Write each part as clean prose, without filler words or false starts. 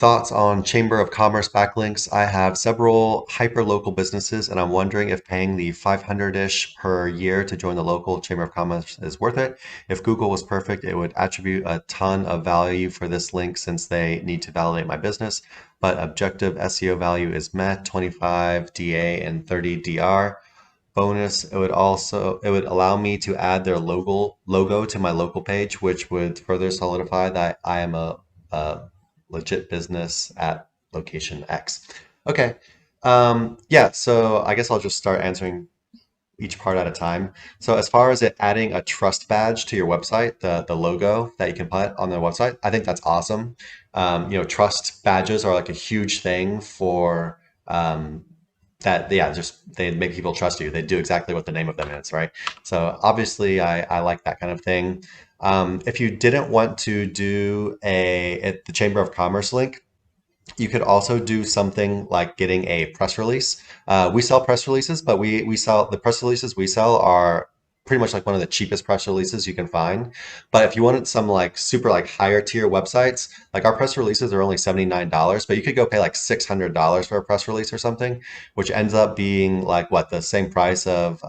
Thoughts on Chamber of Commerce backlinks? I have several hyper-local businesses, and I'm wondering if paying the 500-ish per year to join the local Chamber of Commerce is worth it. If Google was perfect, it would attribute a ton of value for this link since they need to validate my business. But objective SEO value is met, 25 DA and 30 DR. Bonus, it would allow me to add their logo to my local page, which would further solidify that I am a legit business at location X. Okay. Yeah, so I guess I'll just start answering each part at a time. So as far as it adding a trust badge to your website, the logo that you can put on the website, I think that's awesome. Trust badges are like a huge thing for that, yeah, just they make people trust you. They do exactly what the name of them is, right? So obviously I like that kind of thing. If you didn't want to do the Chamber of Commerce link, you could also do something like getting a press release. We sell press releases, but we sell the press releases we sell are pretty much like one of the cheapest press releases you can find. But if you wanted some like super like higher tier websites, like our press releases are only $79, but you could go pay like $600 for a press release or something, which ends up being like what the same price of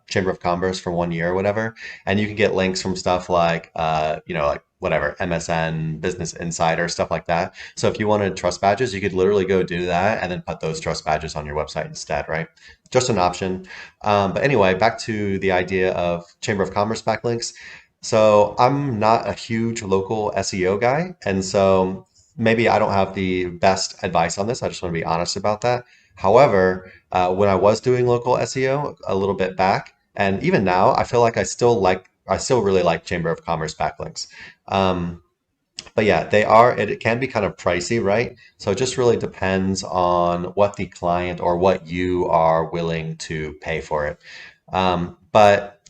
Chamber of Commerce for 1 year or whatever. And you can get links from stuff like like whatever MSN, Business Insider, stuff like that. So if you wanted trust badges, you could literally go do that and then put those trust badges on your website instead, right? Just an option. But anyway, back to the idea of Chamber of Commerce backlinks. So I'm not a huge local SEO guy, and so maybe I don't have the best advice on this. I just want to be honest about that. However, when I was doing local SEO a little bit back, and even now, I feel like I still really like Chamber of Commerce backlinks. Um, but yeah, it can be kind of pricey, right? So it just really depends on what the client or what you are willing to pay for it. But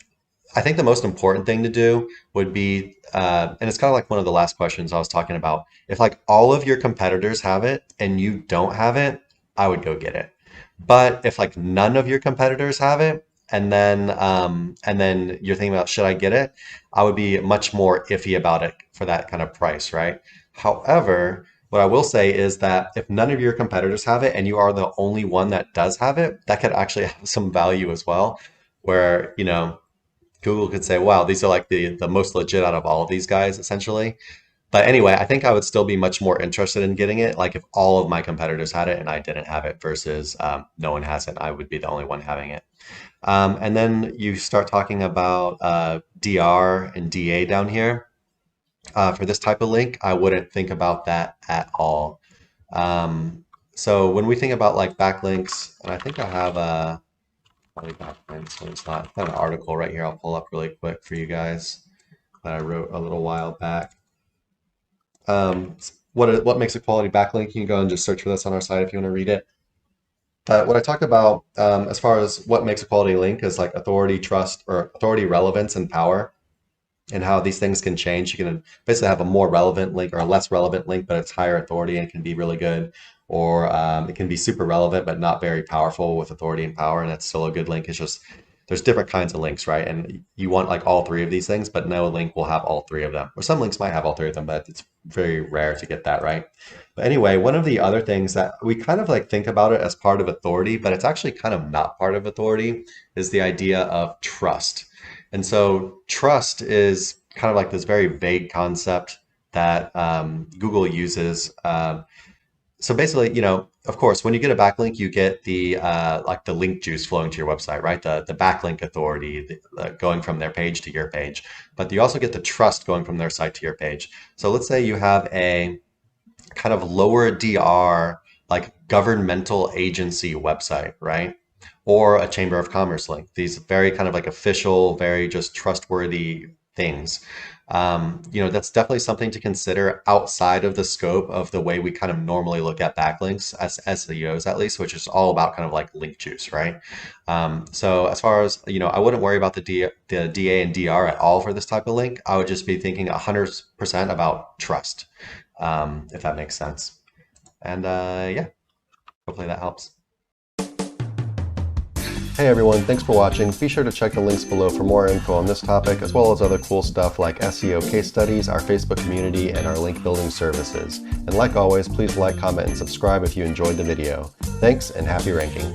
I think the most important thing to do would be, and it's kind of like one of the last questions I was talking about. If like all of your competitors have it and you don't have it, I would go get it. But if like none of your competitors have it, and then you're thinking about should I get it, I would be much more iffy about it for that kind of price, right? However, what I will say is that if none of your competitors have it and you are the only one that does have it, that could actually have some value as well, where, Google could say, wow, these are like the most legit out of all of these guys, essentially. But anyway, I think I would still be much more interested in getting it. Like if all of my competitors had it and I didn't have it versus no one has it, I would be the only one having it. And then you start talking about DR and DA down here. For this type of link, I wouldn't think about that at all. So when we think about like backlinks, and I think I have probably backlinks when it's not. I've got an article right here I'll pull up really quick for you guys that I wrote a little while back. What makes a quality backlink? You can go and just search for this on our site if you want to read it. But what I talked about as far as what makes a quality link is like authority, trust, or authority, relevance, and power, and how these things can change. You can basically have a more relevant link or a less relevant link, but it's higher authority and can be really good. Or it can be super relevant, but not very powerful with authority and power, and that's still a good link. It's just there's different kinds of links, right? And you want like all three of these things, but no link will have all three of them. Or some links might have all three of them, but it's very rare to get that right. But anyway, one of the other things that we kind of like think about it as part of authority, but it's actually kind of not part of authority, is the idea of trust. And so trust is kind of like this very vague concept that Google uses. So basically, of course, when you get a backlink, you get the like the link juice flowing to your website, right? The backlink authority going from their page to your page. But you also get the trust going from their site to your page. So let's say you have a kind of lower DR, like governmental agency website, right? Or a Chamber of Commerce link. These very kind of like official, very just trustworthy things. That's definitely something to consider outside of the scope of the way we kind of normally look at backlinks as SEOs, at least, which is all about kind of like link juice, right? So as far as, I wouldn't worry about the DA and DR at all for this type of link. I would just be thinking 100% about trust, if that makes sense. And yeah, hopefully that helps. Hey everyone, thanks for watching. Be sure to check the links below for more info on this topic, as well as other cool stuff like SEO case studies, our Facebook community, and our link building services. And like always, please like, comment, and subscribe if you enjoyed the video. Thanks, and happy ranking.